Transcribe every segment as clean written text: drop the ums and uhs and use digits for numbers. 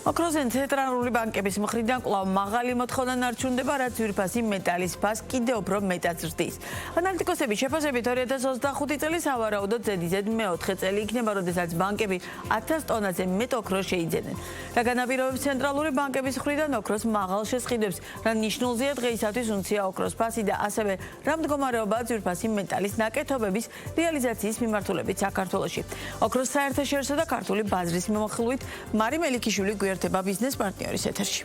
ოქროს ცენტრალური ბანკების მხრიდან კვლავ მაღალი მოთხოვნა ნარჩუნდება, რაც ძვირფასი მეტალის ფასს კიდევ უფრო მეტად ზრდის. ანალიტიკოსების შეფასებით 2025 წელი სავარაუდოდ ზედიზედ მეოთხე წელი იქნება, როდესაც ბანკები 1000 ტონაზე მეტ ოქროს შეიძენენ. რა განაპირობებს ცენტრალური ბანკების მხრიდან ოქროს მაღალ შესყიდვებს, რა ნიშნულზეა დღეისათვის უნცია ოქროს ფასი და ასევე რა მდგომარეობაა ძვირფასი მეტალის ნაკეთობების რეალიზაციის მიმართულებით საქართველოში. ოქროს საერთაშორისო და ქართული ბაზრის მიმოხილვით მარი მელიქიშვილი გვერდება ბიზნეს პარტნიორის ეთერში.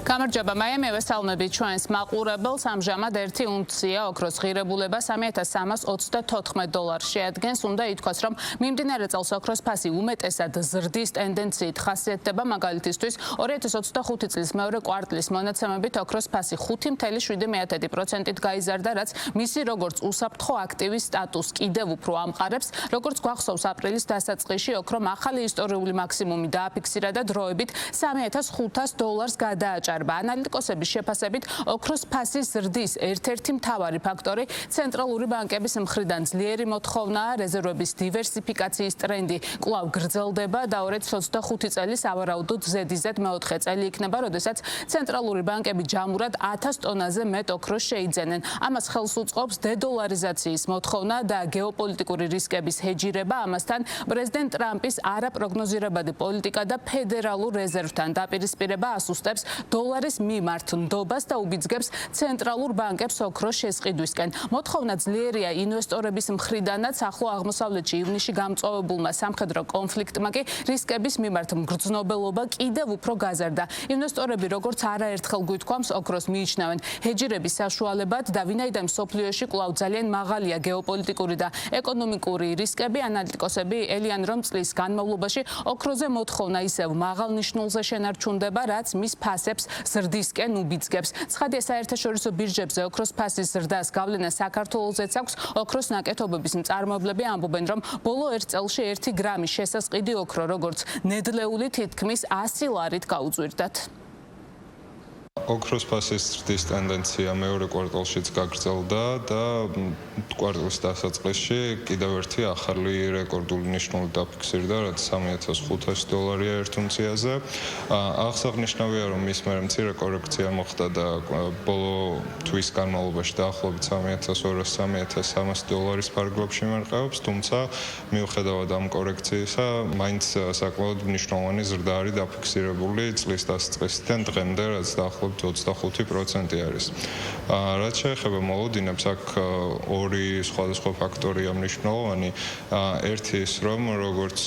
გამარჯობა, მაიამი ვესალმებით ჩვენს მაყურებელს. ამჟამად 1 უნცია ოქროს ღირებულება $3,324 შეადგენს. უნდა ითქვას, რომ მიმდინარე წელს ოქროს ფასი უმეტესად ზრდის ტენდენციით ხასიათდება. მაგალითისთვის 2025 წლის მეორე კვარტლის მონაცემებით ოქროს ფასი 5.7%-ით გაიზარდა, რაც მისი როგორც უსაფრთხო აქტივის სტატუსს კიდევ უფრო ამყარებს. როგორც გვახსოვს, აპრილის დასაწყისში ოქრომ ახალი ისტორიული მაქსიმუმი დააფიქსირა და დროებით $3,500 გადააჭარბა. ანალიტიკოსების შეფასებით ოქროს ფასის ზრდის ერთ-ერთი მთავარი ფაქტორი ცენტრალური ბანკების მხრიდან ძლიერი მოთხოვნაა. რეზერვების დივერსიფიკაციის ტრენდი კვლავ გრძელდება და 2025 წელი სავარაუდოდ ზედიზედ მეოთხე წელი იქნება, როდესაც ცენტრალური ბანკები ჯამურად 1000 ტონაზე მეტ ოქროს შეიძენენ. ამას ხელს უწყობს დედოლარიზაციის მოთხოვნა და გეოპოლიტიკური რისკების ჰეჯირება. ამასთან პრეზიდენტ ტრამპის არაპროგნოზირებადი პოლიტიკა და ფედერალურ რეზერვთან დაპირისპირება ასუსტებს დოლარის მიმართ ნდობას და უბიძგებს ცენტრალურ ბანკებს ოქროს შესყიდვისკენ. მოთხოვნა ძლიერია ინვესტორების მხრიდანაც. ახლო აღმოსავლეთში ივნისში გამწვავებულმა სამხედრო კონფლიქტმა კი რისკების მიმართ მგრძნობელობა კიდევ უფრო გაზარდა. ინვესტორები როგორც არაერთხელ გვითქვამს ოქროს მიიჩნევენ ჰეჯირების საშუალებად და ვინაიდან მსოფლიოში კვლავ ძალიან მაღალია გეოპოლიტიკური და ეკონომიკური რისკები, ანალიტიკოსები ელიან, რომ წლის განმავლობაში ოქროზე მოთხოვნა ისევ მაღალ ნიშნულზე შენარჩუნდება, რაც მის ფასებს ზრდისკენ უბიძგებს. ცხადია, საერთაშორისო ბირჟებზე ოქროს ფასის ზრდას გავლენა საქართველოსაც აქვს. ოქროს ნაკეთობების მწარმოებლები ამბობენ, რომ ბოლო 1 წელში 1 გრამის შესასყიდი ოქრო როგორც ნედლეული თითქმის 100 ლარით გაუძვირდათ. ოქროს ფასის ზრდის ტენდენცია მეორე კვარტალშიც გაგრძელდა და კვარტალის დასაწყისში კიდევ ერთი ახალი რეკორდული ნიშნული დაფიქსირდა, რაც $3,500-ია 1 უნციაზე. აღსანიშნავია, რომ მის მერე მცირე კორექცია მოხდა და ბოლო თვის განმავლობაში დაახლოებით $3,200-3,300 ფარგლებში იმარყევებს, თუმცა მიუხედავად ამ კორექციისა, მაინც საკმაოდ მნიშვნელოვანი ზრდა არის დაფიქსირებული წლის დასაწყისიდან დღემდე, რაც დაახლოებით 25% არის. რაც შეეხება მოლოდინებს, აქ ორი სხვადასხვა ფაქტორია მნიშვნელოვანი. ერთი ის, რომ როგორც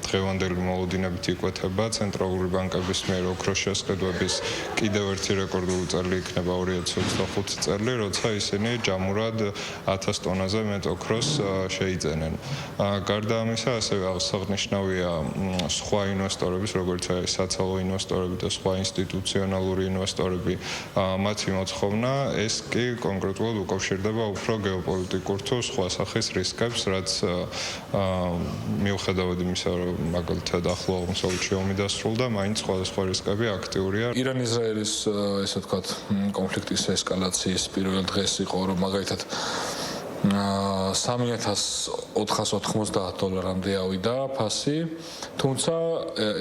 დღევანდელი მოლოდინებით იკვეთება, ცენტრალური ბანკების მიერ ოქროს შესყიდვების კიდევ ერთი რეკორდული წელი იქნება 2025 წელი, როცა ისინი ჯამურად 1000 ტონაზე მეტ ოქროს შეიძენენ. გარდა ამისა, ასევე აღსანიშნავია სხვა ინვესტორების, როგორც საცალო ინვესტორები და სხვა ინსტიტუციონალური ინვესტორები, მათი მოთხოვნა, ეს კი კონკრეტულად უკავშირდება უფრო გეოპოლიტიკურ თუ სხვა სახის რისკებს, რაც მიუხედავად იმისა, რომ მაგალითად ახლო აღმოსავლეთში ომი დასრულდა, მაინც სხვადასხვა რისკები აქტიურია. ირან-ისრაელის ესე ვთქვათ კონფლიქტის ესკალაციის პირველ დღეს იყო, რომ მაგალითად $3,490-მდე ავიდა ფასი, თუმცა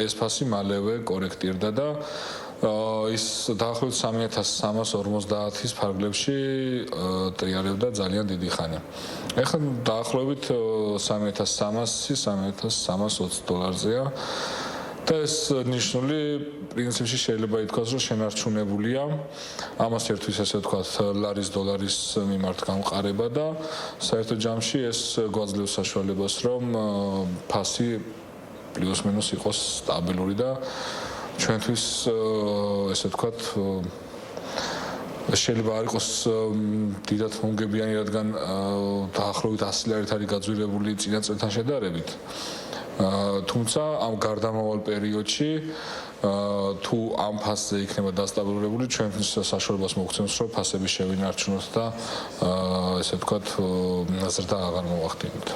ეს ფასი მალევე კორექტირდა და ის დაახლოებით $3,350-ის ფარგლებში ტრიალებდა ძალიან დიდი ხანი. ეხლა დაახლოებით $3,300-$3,320-ზეა და ეს ნიშნული პრინციპში შეიძლება ითქვას, რომ შენარჩუნებულია. ამას ერთვის ასე ვთქვათ ლარის დოლარის მიმართ გამყარება და საერთო ჯამში ეს გვაძლევს საშუალებას, რომ ფასი პლუს-მინუს იყოს სტაბილური და ჩვენთვის ესე ვთქვათ შეიძლება არ იყოს დიდად მომგებიანი, რადგან დაახლოებით 100 ლარით არის გაძვირებული წინა წელთან შედარებით. თუმცა ამ გარდამავალ პერიოდში თუ ამ ფასზე იქნება დასტაბილურებული, ჩვენთვის საშუალებას მოგცემს, რომ ფასები შევინარჩუნოთ და ესე ვთქვათ ზრდა აღარ მოვახდინოთ.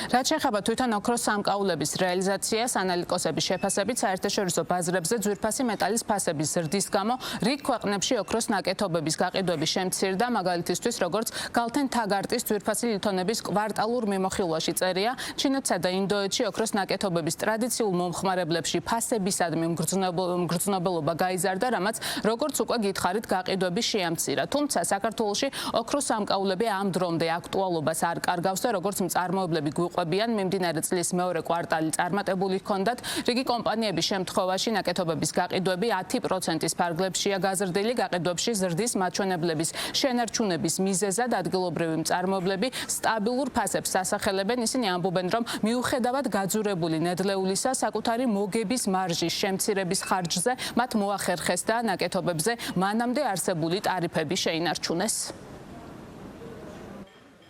რაც შეეხება თვითონ ოქროს სამკაულების რეალიზაციას, ანალიტიკოსების შეფასებით საერთაშორისო ბაზრებზე ძვირფასი მეტალის ფასების ზრდის გამო რიგ ქვეყნებში ოქროს ნაკეთობების გაყიდვები შემცირდა, მაგალითისთვის როგორც გალთენ თაგარტის ძვირფასი ლითონების კვარტალურ მიმოხილვაში წერია, ჩინეთსა და ინდოეთში ოქროს ნაკეთობების ტრადიციულ მომხმარებლებში ფასებისადმი მგრძნობელობა გაიზარდა, რამაც როგორც უკვე გითხარით, გაყიდვები შეამცირა. თუმცა საქართველოში ოქროს სამკაულები ამ დრომდე აქტუალობას არ კარგავს და როგორც მწარმოებლები გვიყვებიან, მიმდინარე წლის მეორე კვარტალი წარმატებული ჰქონდათ. რიგი კომპანიების შემთხვევაში ნაკეთობების გაყიდვები 10%-ის ფარგლებშია გაზრდილი. გაყიდვებში ზრდის მაჩვენებლების შენარჩუნების მიზეზად ადგილობრივი მწარმოებლები სტაბილურ ფასებს ასახელებენ. ისინი ამბობენ, რომ მიუხედავად გაძურებული ნედლეულისა, საკუთარი მოგების მარჟის შემცირების ხარჯზე მათ მოახერხეს და ნაკეთობებზე მანამდე არსებული ტარიფები შეინარჩუნეს.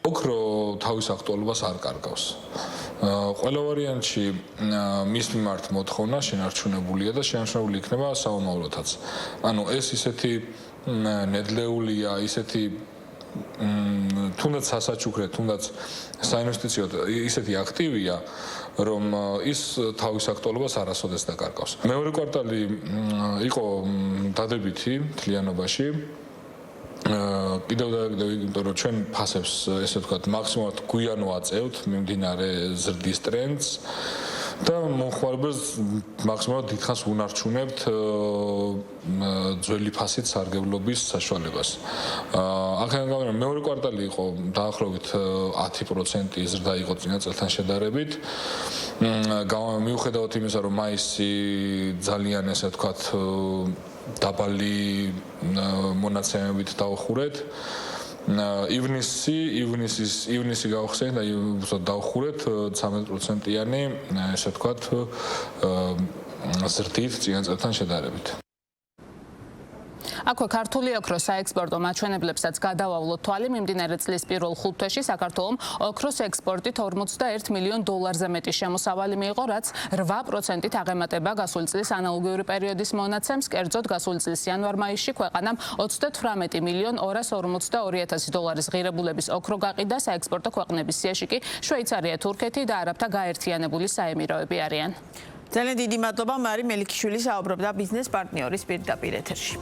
ოქრო თავის აქტუალობას არ კარგავს. ყველა ვარიანტში მის მიმართ მოთხოვნა შენარჩუნებულია და შენარჩუნებული იქნება საომავლოთაც. ანუ ეს ისეთი ნედლეულია, ისეთი თუნდაც სასაჩუქრე, თუნდაც საინვესტიციო ისეთი აქტივია, რომ ის თავის აქტუალობას არასოდეს დაკარგავს. მეორე კვარტალი იყო დადებითი მთლიანობაში. კიდევ იმიტომ რომ ჩვენ ფასებს ესე ვთქვათ მაქსიმუმად გვიან ვაწევთ მიმდინარე ზრდის ტრენდს და მომხმარებელს მაქსიმუმად დიდხანს უნარჩუნებთ ძველი ფასით სარგებლობის საშუალებას. აქედან გამომდინარე მეორე კვარტალი იყო დაახლოებით 10% ზრდა იყო წინა წელთან შედარებით. მიუხედავად იმისა, რომ მაისი ძალიან ესე ვთქვათ დაბალი მონაცემებით დავხურეთ. ივნისი გავხსენეთ და უბრალოდ დავხურეთ 13%-იანი, ესე ვთქვათ, ზრდით წინა წელთან შედარებით. აქვე ქართული ოქროს საექსპორტო მაჩვენებლებსაც გადავავლოთ თვალი. მიმდინარე წლის პირველ ხუთთვეში საქართველომ ოქროს ექსპორტით $41 მილიონ მეტი შემოსავალი მიიღო, რაც 8%-ით აღემატება გასული წლის ანალოგიური პერიოდის მონაცემს. კერძოდ, გასული წლის იანვარ-მაისში ქვეყანამ $38 მილიონ $242,000 ღირებულების ოქრო გაყიდა. საექსპორტო ქვეყნების სიაში კი შვეიცარია, თურქეთი და არაბთა გაერთიანებული საემიროები არიან. ძალიან დიდი მადლობა, მარი მელიქიშვილი საუბრობდა ბიზნეს პარტნიორის პირდაპირ ეთერში.